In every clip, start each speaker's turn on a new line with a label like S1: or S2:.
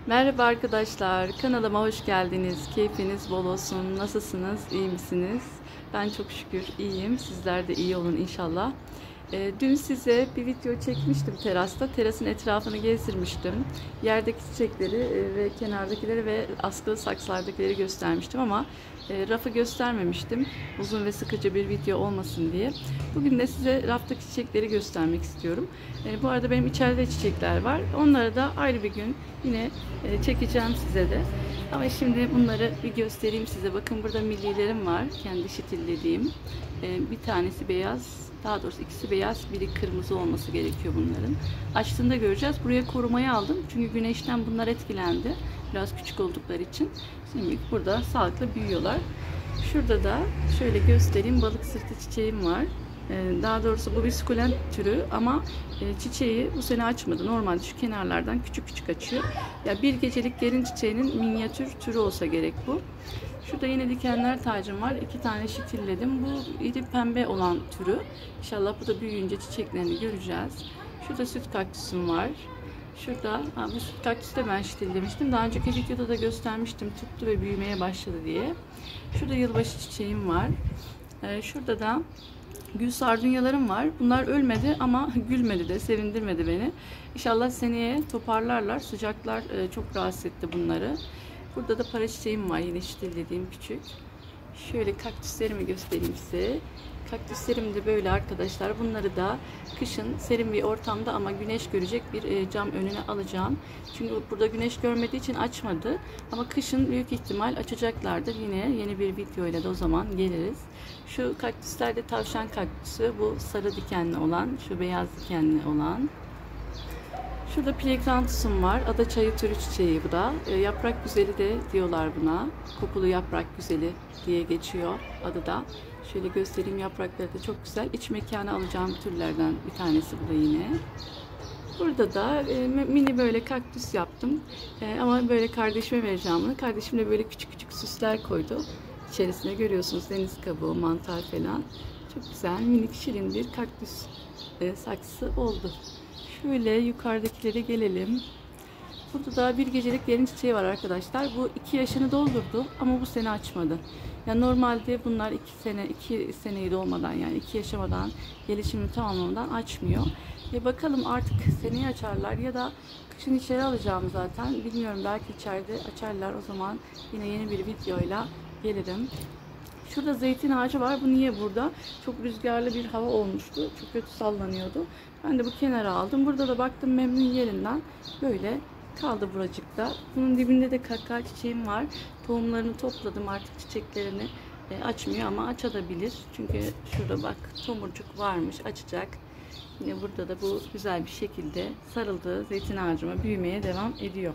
S1: Merhaba arkadaşlar, kanalıma hoş geldiniz. Keyfiniz bol olsun. Nasılsınız? İyi misiniz? Ben çok şükür iyiyim. Sizler de iyi olun inşallah. Dün size bir video çekmiştim terasta. Terasın etrafını gezdirmiştim. Yerdeki çiçekleri ve kenardakileri ve askılı saksılardakileri göstermiştim ama rafı göstermemiştim. Uzun ve sıkıcı bir video olmasın diye. Bugün de size raftaki çiçekleri göstermek istiyorum. Bu arada benim içeride çiçekler var. Onları da ayrı bir gün yine çekeceğim size de. Ama şimdi bunları bir göstereyim size. Bakın burada millilerim var. Kendi şitillediğim. Bir tanesi beyaz. Daha doğrusu ikisi beyaz, biri kırmızı olması gerekiyor bunların. Açtığında göreceğiz. Buraya korumaya aldım. Çünkü güneşten bunlar etkilendi. Biraz küçük oldukları için. Şimdi burada sağlıklı büyüyorlar. Şurada da şöyle göstereyim. Balık sırtı çiçeğim var. Daha doğrusu bu bir sukulent türü ama çiçeği bu sene açmadı. Normalde şu kenarlardan küçük küçük açıyor. Ya bir gecelik gelin çiçeğinin minyatür türü olsa gerek bu. Şurada yine dikenler tacım var. 2 tane şitilledim. Bu iri pembe olan türü. İnşallah bu da büyüyünce çiçeklerini göreceğiz. Şurada süt kaktüsüm var. Şurada bu süt kaktüsü de ben şitillemiştim. Daha önceki videoda da göstermiştim. Tuttu ve büyümeye başladı diye. Şurada yılbaşı çiçeğim var. Şurada da gül sardunyalarım var. Bunlar ölmedi ama gülmedi de, sevindirmedi beni. İnşallah seneye toparlarlar. Sıcaklar çok rahatsız etti bunları. Burada da para çiçeğim var. Yine şitillediğim küçük. Şöyle kaktüslerimi göstereyim size. Kaktüslerim de böyle arkadaşlar. Bunları da kışın serin bir ortamda ama güneş görecek bir cam önüne alacağım. Çünkü burada güneş görmediği için açmadı. Ama kışın büyük ihtimal açacaklardır. Yine yeni bir video ile de o zaman geliriz. Şu kaktüsler de tavşan kaktüsü. Bu sarı dikenli olan, şu beyaz dikenli olan. Şurada plekrantusum var. Ada çayı türü çiçeği bu da. Yaprak güzeli de diyorlar buna. Kokulu yaprak güzeli diye geçiyor adı da. Şöyle göstereyim, yaprakları da çok güzel. İç mekanı alacağım türlerden bir tanesi bu da yine. Burada da mini böyle kaktüs yaptım. Ama böyle kardeşime vereceğim bunu. Kardeşim de böyle küçük küçük süsler koydu. İçerisine görüyorsunuz deniz kabuğu, mantar falan. Çok güzel minik şirin bir kaktüs saksısı oldu. Şöyle yukarıdakilere gelelim. Burada da bir gecelik gelin çiçeği var arkadaşlar. Bu 2 yaşını doldurdu ama bu sene açmadı. Yani normalde bunlar 2 seneyi dolmadan yani 2 yaşamadan gelişimini tamamlamadan açmıyor. Bakalım artık seneye açarlar ya da kışın içeri alacağım zaten. Bilmiyorum, belki içeride açarlar, o zaman yine yeni bir videoyla gelirim. Şurada zeytin ağacı var. Bu niye burada? Çok rüzgarlı bir hava olmuştu. Çok kötü sallanıyordu. Ben de bu kenara aldım. Burada da baktım memnun yerinden. Böyle kaldı buracıkta. Bunun dibinde de kakao çiçeğim var. Tohumlarını topladım. Artık çiçeklerini açmıyor ama açabilir. Çünkü şurada bak tomurcuk varmış. Açacak. Yine burada da bu güzel bir şekilde sarıldı. Zeytin ağacıma büyümeye devam ediyor.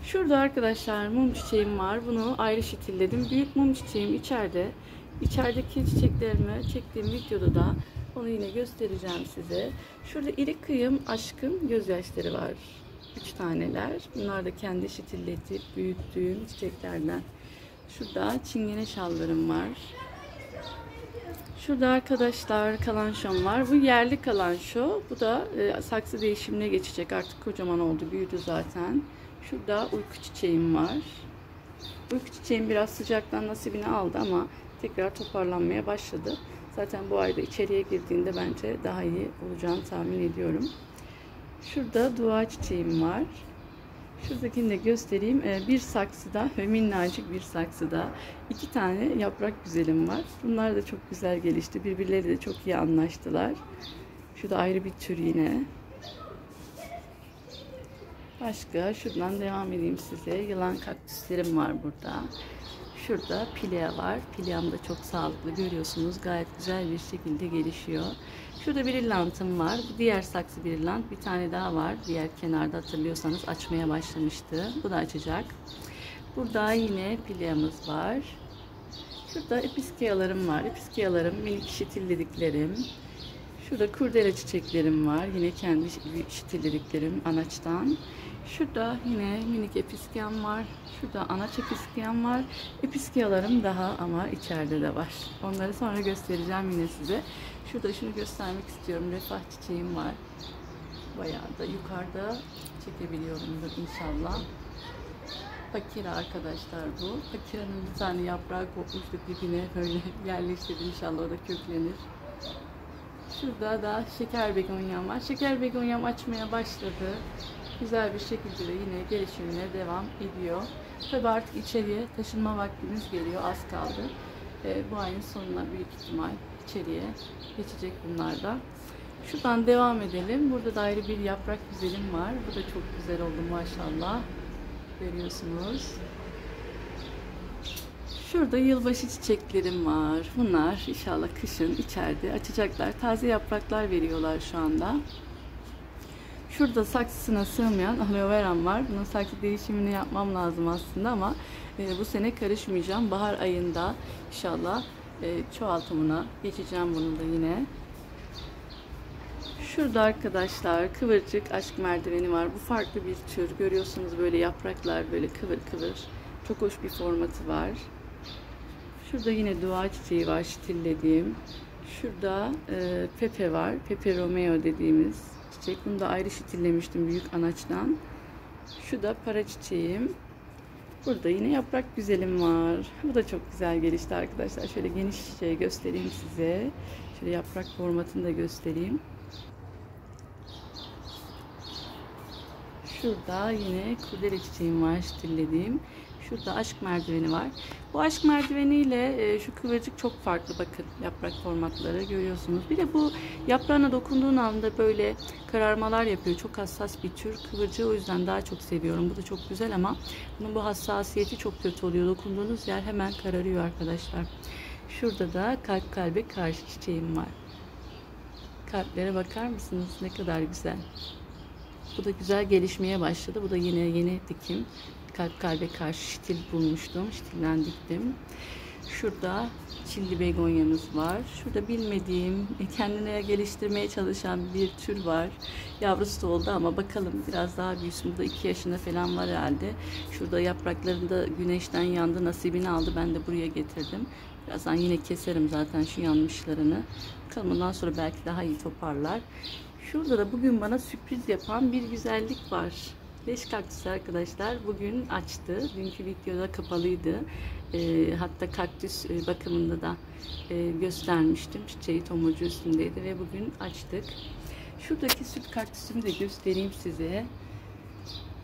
S1: Şurada arkadaşlar mum çiçeğim var. Bunu ayrı şitilledim. Büyük mum çiçeğim içeride. İçerideki çiçeklerimi çektiğim videoda da onu yine göstereceğim size. Şurada iri kıyım aşkın gözyaşları var. 3 taneler. Bunlar da kendi şitilletip büyüttüğüm çiçeklerden. Şurada çingene şallarım var. Şurada arkadaşlar kalanşom var. Bu yerli kalanşo. Bu da saksı değişimine geçecek. Artık kocaman oldu. Büyüdü zaten. Şurada uyku çiçeğim var. Uyku çiçeğim biraz sıcaktan nasibini aldı ama tekrar toparlanmaya başladı. Zaten bu ayda içeriye girdiğinde bence daha iyi olacağını tahmin ediyorum. Şurada dua çiçeğim var. Şuradakini de göstereyim. Bir saksıda ve minnacık bir saksıda 2 tane yaprak güzelim var. Bunlar da çok güzel gelişti. Birbirleri de çok iyi anlaştılar. Şurada ayrı bir tür yine. Başka şuradan devam edeyim size. Yılan kaktüslerim var burada. Şurada pilea var. Pileam da çok sağlıklı, görüyorsunuz. Gayet güzel bir şekilde gelişiyor. Şurada bir irlantım var. Bu diğer saksı bir irlant. Bir tane daha var. Diğer kenarda hatırlıyorsanız açmaya başlamıştı. Bu da açacak. Burada yine pileamız var. Şurada episkiyalarım var. Episkiyalarım minik şitillediklerim. Şurada kurdele çiçeklerim var. Yine kendi şitillediklerim anaçtan. Şurada yine minik episkiyam var. Şurada anaç episkiyam var. Episkiyalarım daha ama içeride de var. Onları sonra göstereceğim yine size. Şurada şunu göstermek istiyorum. Refah çiçeğim var. Bayağı da yukarıda çekebiliyorumdur inşallah. Pakira arkadaşlar bu. Pakiranın bir tane yaprağı kopmuştu dibine, böyle yerleştirdim, inşallah o da köklenir. Şurada da şeker begonyam var. Şeker begonyam açmaya başladı. Güzel bir şekilde de yine gelişimine devam ediyor. Tabi artık içeriye taşınma vaktimiz geliyor. Az kaldı. Bu ayın sonuna büyük ihtimal içeriye geçecek bunlar da. Şuradan devam edelim. Burada da ayrı bir yaprak güzelim var. Bu da çok güzel oldu maşallah. Görüyorsunuz. Şurada yılbaşı çiçeklerim var. Bunlar inşallah kışın içeride açacaklar. Taze yapraklar veriyorlar şu anda. Şurada saksısına sığmayan aloe veram var. Bunun saksı değişimini yapmam lazım aslında ama bu sene karışmayacağım. Bahar ayında inşallah çoğaltımına geçeceğim bunu da yine. Şurada arkadaşlar kıvırcık aşk merdiveni var. Bu farklı bir tür. Görüyorsunuz böyle yapraklar böyle kıvır kıvır. Çok hoş bir formatı var. Şurada yine dua çiçeği var, şitillediğim. Şurada Pepe var. Pepe Romeo dediğimiz çiçek. Bunu da ayrı şitillemiştim büyük anaçtan. Şu da para çiçeğim. Burada yine yaprak güzelim var. Bu da çok güzel gelişti arkadaşlar. Şöyle geniş çiçeği göstereyim size. Şöyle yaprak formatını da göstereyim. Şurada yine kurdele çiçeğim var, şitillediğim. Şurada aşk merdiveni var. Bu aşk merdiveniyle şu kıvırcık çok farklı, bakın yaprak formatları görüyorsunuz. Bir de bu yaprağına dokunduğun anda böyle kararmalar yapıyor. Çok hassas bir tür kıvırcığı, o yüzden daha çok seviyorum. Bu da çok güzel ama bunun bu hassasiyeti çok kötü oluyor. Dokunduğunuz yer hemen kararıyor arkadaşlar. Şurada da kalp kalbe karşı çiçeğim var. Kalplere bakar mısınız? Ne kadar güzel. Bu da güzel gelişmeye başladı. Bu da yine yeni dikim. Kalp kalbe karşı şitil bulmuştum. Şitilden diktim. Şurada çilli begonyamız var. Şurada bilmediğim, kendine geliştirmeye çalışan bir tür var. Yavrusu da oldu ama bakalım biraz daha büyüsün. Bu da 2 yaşında falan var herhalde. Şurada yapraklarında güneşten yandı. Nasibini aldı. Ben de buraya getirdim. Birazdan yine keserim zaten şu yanmışlarını. Bakalım ondan sonra belki daha iyi toparlar. Şurada da bugün bana sürpriz yapan bir güzellik var. Leş kaktüsü arkadaşlar bugün açtı. Dünkü videoda kapalıydı. Hatta kaktüs bakımında da göstermiştim. Çiçeği tomurcu üstündeydi ve bugün açtık. Şuradaki süt kaktüsümü de göstereyim size.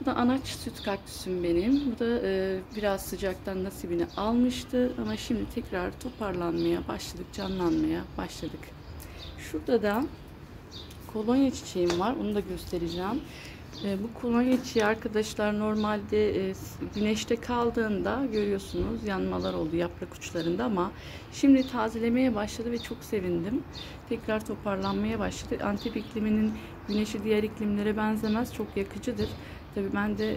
S1: Bu da anaç süt kaktüsüm benim. Bu da biraz sıcaktan nasibini almıştı ama şimdi tekrar toparlanmaya başladık, canlanmaya başladık. Şurada da kolonya çiçeğim var. Onu da göstereceğim. Bu kolonya çiçeği arkadaşlar normalde güneşte kaldığında görüyorsunuz yanmalar oldu yaprak uçlarında ama şimdi tazelemeye başladı ve çok sevindim. Tekrar toparlanmaya başladı. Antep ikliminin güneşi diğer iklimlere benzemez. Çok yakıcıdır. Tabii ben de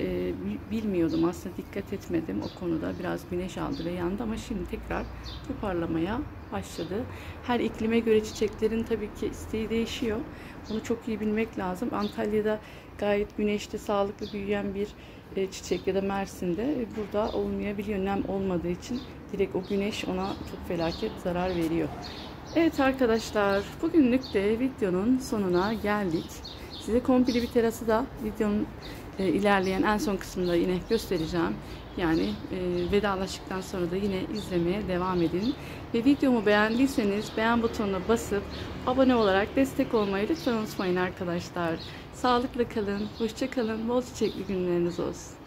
S1: bilmiyordum, aslında dikkat etmedim o konuda. Biraz güneş aldı ve yandı ama şimdi tekrar toparlamaya başladı. Her iklime göre çiçeklerin tabii ki isteği değişiyor. Bunu çok iyi bilmek lazım. Antalya'da gayet güneşte sağlıklı büyüyen bir çiçek ya da Mersin'de burada olmayabiliyor. Nem olmadığı için direkt o güneş ona çok felaket zarar veriyor. Evet arkadaşlar, bugünlük de videonun sonuna geldik. Size komple bir terası da videonun ilerleyen en son kısmında yine göstereceğim. Yani vedalaştıktan sonra da yine izlemeye devam edin. Ve videomu beğendiyseniz beğen butonuna basıp abone olarak destek olmayı lütfen unutmayın arkadaşlar. Sağlıkla kalın, hoşça kalın, bol çiçekli günleriniz olsun.